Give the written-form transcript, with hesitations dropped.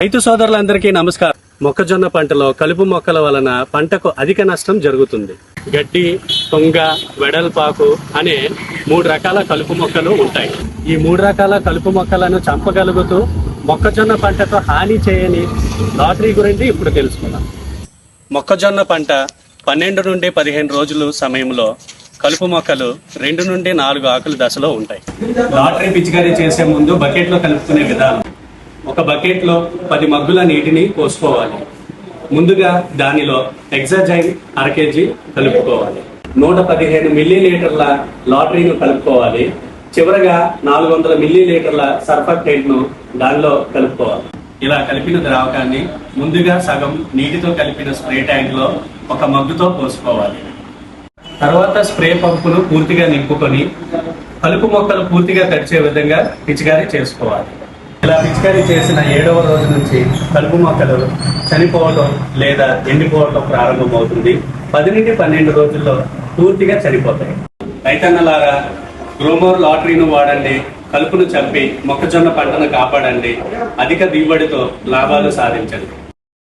రైతు సోదరులందరికీ నమస్కారం. మొక్కజొన్న పంటలో కలుపు మొక్కల వలన పంటకు అధిక నష్టం జరుగుతుంది. గడ్డి, తుంగ, వెడల్పాకు అనే 3 రకాల కలుపు మొక్కలు ఉంటాయి. ఈ 3 రకాల కలుపు మొక్కలను చంపగలుగుతూ మొక్కజొన్న పంటకు హాని చేయని లాటరీ గురించి ఇప్పుడు తెలుసుకుందాం. మొక్కజొన్న పంట 12 నుండి 15 రోజులు సమయంలో కలుపు మొక్కలు 2 నుండి 4 ఆకుల దశలో ఉంటాయి. లాటరీ పిచికారీ చేసే ముందు బకెట్లో కలుపుకునే విధానం: ఒక బకెట్లో 10 మగ్గుల నీటిని పోసుకోవాలి. ముందుగా దానిలో హెక్సాజైన్ 1/2 kg కలుపుకోవాలి. 115 మిల్లీలీటర్ల లాటరీను కలుపుకోవాలి. చివరగా 400 మిల్లీలీటర్ల సర్ఫాక్టేట్ను దానిలో కలుపుకోవాలి. ఇలా కలిపిన ద్రావకాన్ని ముందుగా సగం నీటితో కలిపిన స్ప్రే ట్యాంక్లో ఒక మగ్గుతో పోసుకోవాలి. తర్వాత స్ప్రే పంపును పూర్తిగా నింపుకొని కలుపు మొక్కలు పూర్తిగా తడిచే విధంగా పిచికారీ చేసుకోవాలి. ఇలా పిచికారీ చేసిన 7వ రోజు నుంచి కలుపు మొక్కలు చనిపోవటం లేదా ఎండిపోవటం ప్రారంభమవుతుంది. 10 నుండి 12 రోజుల్లో పూర్తిగా చనిపోతాయి. రైతన్నలారా, గ్రోమోర్ లాటరీను వాడండి. కలుపును చంపి మొక్కజొన్న పంటను కాపాడండి. అధిక దిగుబడితో లాభాలు సాధించండి.